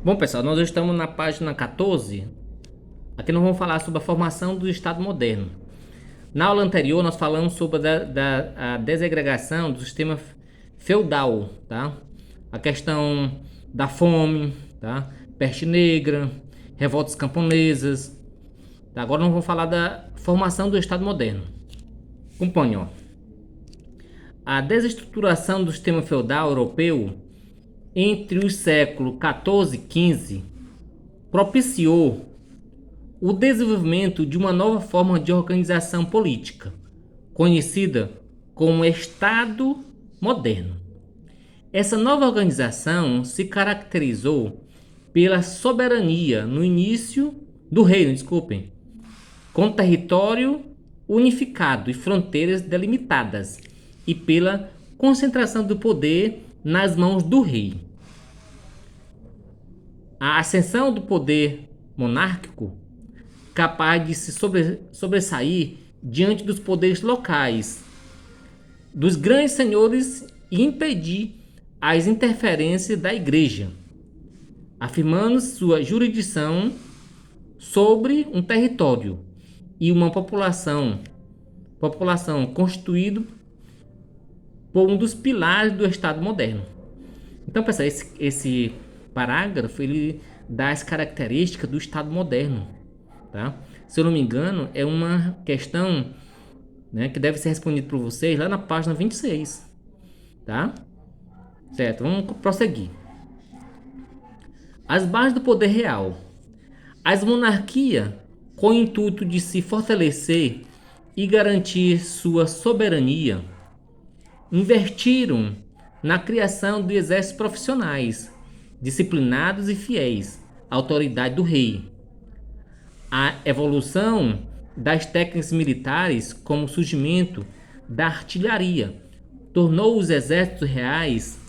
Bom, pessoal, nós estamos na página 14. Aqui nós vamos falar sobre a formação do Estado moderno. Na aula anterior, nós falamos sobre a desagregação do sistema feudal, tá? A questão da fome, tá? Peste negra, revoltas camponesas. Tá? Agora nós vamos falar da formação do Estado moderno. Acompanhe, ó. A desestruturação do sistema feudal europeu entre os séculos 14 e 15 propiciou o desenvolvimento de uma nova forma de organização política, conhecida como Estado moderno. Essa nova organização se caracterizou pela soberania no início do reino, com território unificado e fronteiras delimitadas, e pela concentração do poder nas mãos do rei. A ascensão do poder monárquico, capaz de se sobressair diante dos poderes locais, dos grandes senhores, e impedir as interferências da igreja, afirmando sua jurisdição sobre um território e uma população constituído por um dos pilares do Estado moderno. Então, pessoal, esse parágrafo ele dá as características do Estado moderno, tá? Se eu não me engano, é uma questão, né, que deve ser respondida por vocês lá na página 26, tá? Certo, vamos prosseguir. As bases do poder real. As monarquias, com o intuito de se fortalecer e garantir sua soberania, investiram na criação de exércitos profissionais, disciplinados e fiéis à autoridade do rei. A evolução das técnicas militares, como o surgimento da artilharia, tornou os exércitos reais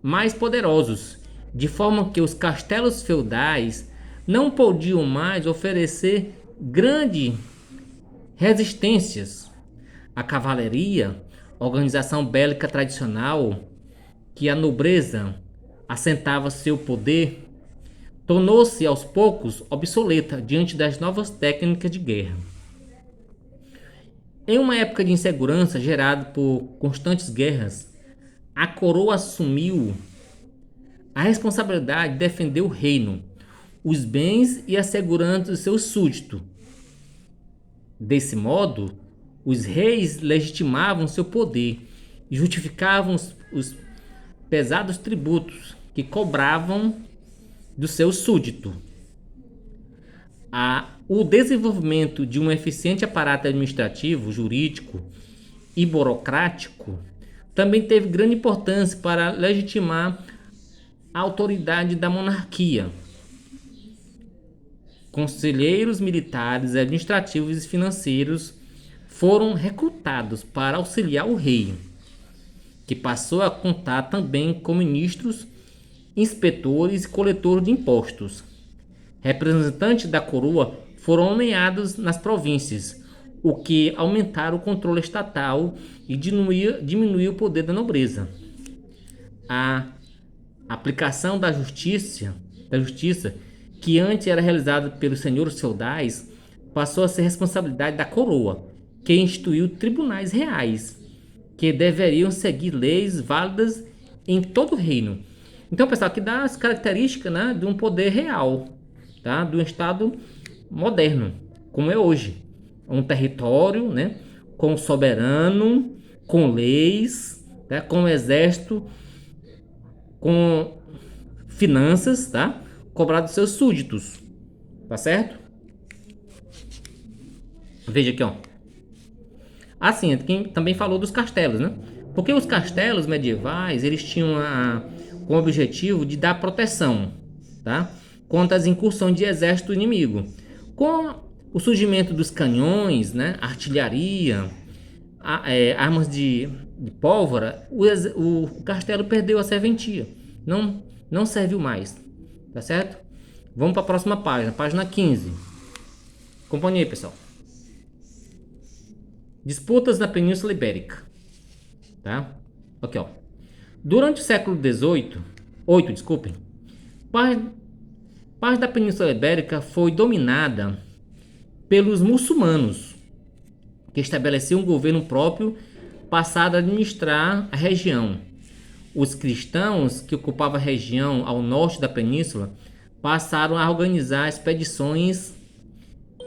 mais poderosos, de forma que os castelos feudais não podiam mais oferecer grandes resistências. A cavalaria, organização bélica tradicional, que a nobreza assentava seu poder, tornou-se aos poucos obsoleta diante das novas técnicas de guerra. Em uma época de insegurança gerada por constantes guerras, a coroa assumiu a responsabilidade de defender o reino, os bens e a segurança dos seus súditos. Desse modo, os reis legitimavam seu poder e justificavam os pesados tributos que cobravam dos seus súditos. O desenvolvimento de um eficiente aparato administrativo, jurídico e burocrático também teve grande importância para legitimar a autoridade da monarquia. Conselheiros militares, administrativos e financeiros foram recrutados para auxiliar o rei, que passou a contar também com ministros, inspetores e coletores de impostos. Representantes da coroa foram nomeados nas províncias, o que aumentaram o controle estatal e diminuiu o poder da nobreza. A aplicação da justiça, que antes era realizada pelos senhores feudais, passou a ser responsabilidade da coroa, que instituiu tribunais reais, que deveriam seguir leis válidas em todo o reino. Então, pessoal, aqui dá as características, né, de um poder real, tá? De um Estado moderno, como é hoje. Um território, né, com soberano, com leis, tá? Com exército, com finanças, tá? Cobrado dos seus súditos, tá certo? Veja aqui, ó. Assim, quem também falou dos castelos, né? Porque os castelos medievais, eles tinham com o objetivo de dar proteção, tá? Contra as incursões de exército inimigo. Com o surgimento dos canhões, né? Artilharia, armas de pólvora, o castelo perdeu a serventia. Não serviu mais, tá certo? Vamos para a próxima página, página 15. Acompanhe aí, pessoal. Disputas na Península Ibérica, tá? Aqui, ó. Durante o século XVIII, Parte, parte da Península Ibérica foi dominada pelos muçulmanos, que estabeleciam um governo próprio, passado a administrar a região. Os cristãos que ocupavam a região ao norte da península passaram a organizar expedições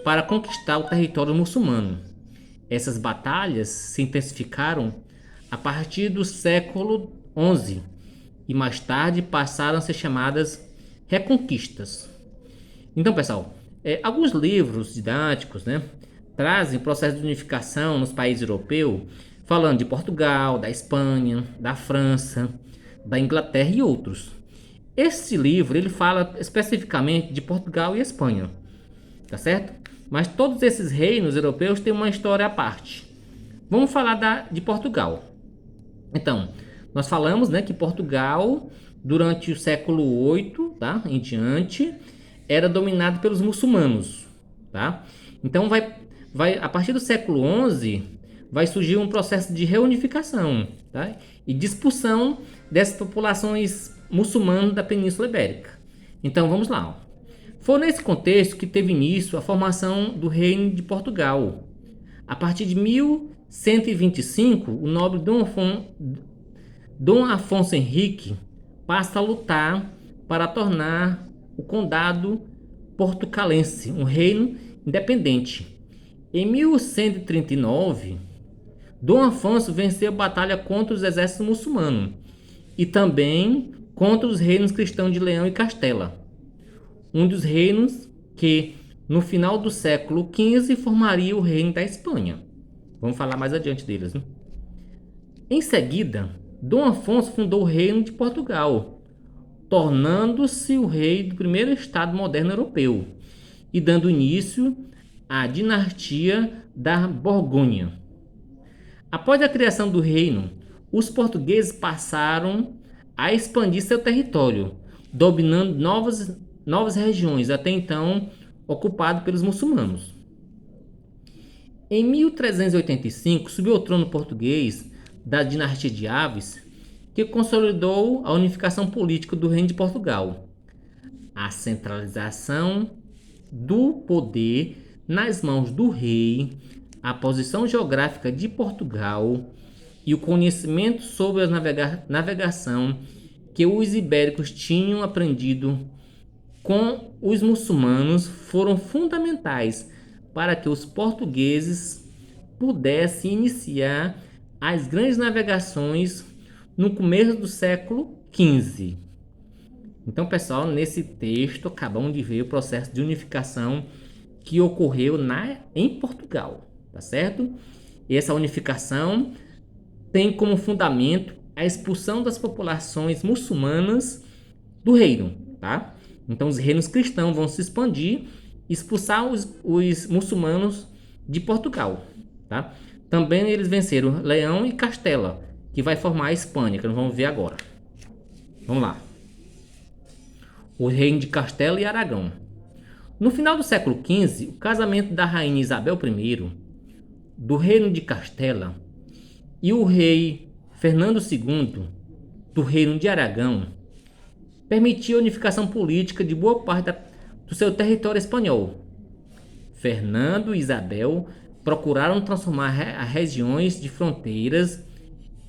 para conquistar o território muçulmano. Essas batalhas se intensificaram a partir do século XI e mais tarde passaram a ser chamadas reconquistas. Então, pessoal, alguns livros didáticos, né, trazem o processo de unificação nos países europeus, falando de Portugal, da Espanha, da França, da Inglaterra e outros. Esse livro ele fala especificamente de Portugal e Espanha, tá certo? Mas todos esses reinos europeus têm uma história à parte. Vamos falar de Portugal. Então, nós falamos, né, que Portugal, durante o século VIII, tá, em diante, era dominado pelos muçulmanos, tá? Então, a partir do século XI, vai surgir um processo de reunificação, tá? E de expulsão dessas populações muçulmanas da Península Ibérica. Então, vamos lá. Foi nesse contexto que teve início a formação do Reino de Portugal. A partir de 1125, o nobre Dom Afonso Henrique passa a lutar para tornar o condado portucalense um reino independente. Em 1139, Dom Afonso venceu a batalha contra os exércitos muçulmanos e também contra os reinos cristãos de Leão e Castela, um dos reinos que no final do século XV formaria o reino da Espanha. Vamos falar mais adiante deles, né? Em seguida, Dom Afonso fundou o reino de Portugal, tornando-se o rei do primeiro estado moderno europeu e dando início à dinastia da Borgonha. Após a criação do reino, os portugueses passaram a expandir seu território, dominando novas regiões, até então ocupadas pelos muçulmanos. Em 1385, subiu ao trono português da dinastia de Aves, que consolidou a unificação política do Reino de Portugal, a centralização do poder nas mãos do rei, a posição geográfica de Portugal e o conhecimento sobre a navegação que os ibéricos tinham aprendido com os muçulmanos foram fundamentais para que os portugueses pudessem iniciar as grandes navegações no começo do século XV. Então, pessoal, nesse texto acabamos de ver o processo de unificação que ocorreu em Portugal, tá certo? E essa unificação tem como fundamento a expulsão das populações muçulmanas do reino, tá? Então, os reinos cristãos vão se expandir e expulsar os muçulmanos de Portugal, tá? Também eles venceram Leão e Castela, que vai formar a Espanha, que nós vamos ver agora. Vamos lá. O reino de Castela e Aragão. No final do século XV, o casamento da rainha Isabel I, do reino de Castela, e o rei Fernando II, do reino de Aragão, permitiu a unificação política de boa parte do seu território espanhol. Fernando e Isabel procuraram transformar as regiões de fronteiras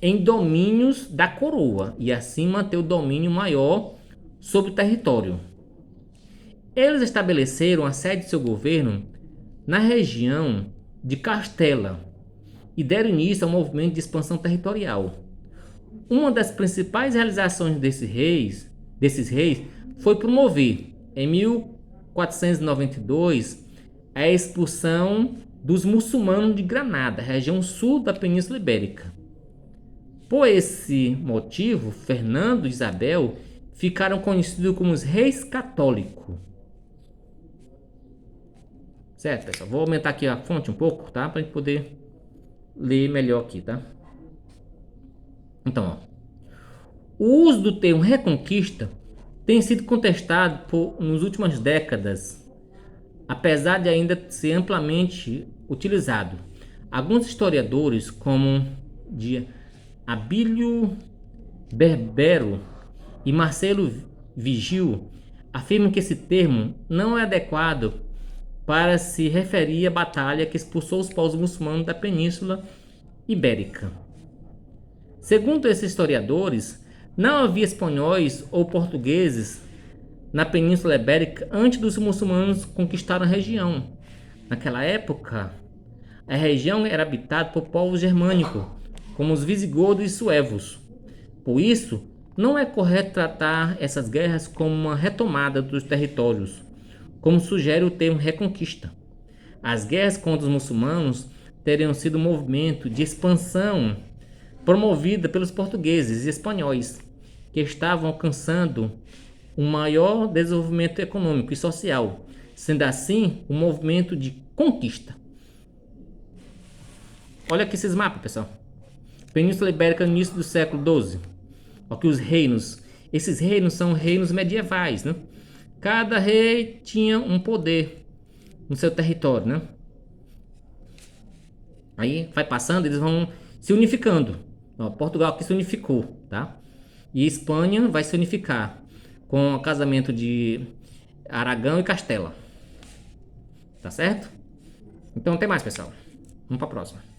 em domínios da coroa e assim manter o domínio maior sobre o território. Eles estabeleceram a sede de seu governo na região de Castela e deram início ao movimento de expansão territorial. Uma das principais realizações desses reis foi promover, em 1492, a expulsão dos muçulmanos de Granada, região sul da Península Ibérica. Por esse motivo, Fernando e Isabel ficaram conhecidos como os reis católicos. Certo, pessoal? Vou aumentar aqui a fonte um pouco, tá? Para a gente poder ler melhor aqui, tá? Então, ó, o uso do termo reconquista tem sido contestado nas últimas décadas, apesar de ainda ser amplamente utilizado. Alguns historiadores, como de Abílio Berbero e Marcelo Vigil, afirmam que esse termo não é adequado para se referir à batalha que expulsou os povos muçulmanos da Península Ibérica. Segundo esses historiadores, não havia espanhóis ou portugueses na Península Ibérica antes dos muçulmanos conquistarem a região. Naquela época, a região era habitada por povos germânicos, como os visigodos e suevos. Por isso, não é correto tratar essas guerras como uma retomada dos territórios, como sugere o termo reconquista. As guerras contra os muçulmanos teriam sido um movimento de expansão promovida pelos portugueses e espanhóis, que estavam alcançando um maior desenvolvimento econômico e social, sendo assim um movimento de conquista. Olha aqui esses mapas, pessoal. Península Ibérica no início do século XII. Aqui os reinos. Esses reinos são reinos medievais, né? Cada rei tinha um poder no seu território, né? Aí vai passando, eles vão se unificando. Ó, Portugal aqui se unificou, tá? E Espanha vai se unificar com o casamento de Aragão e Castela. Tá certo? Então até mais, pessoal. Vamos para a próxima.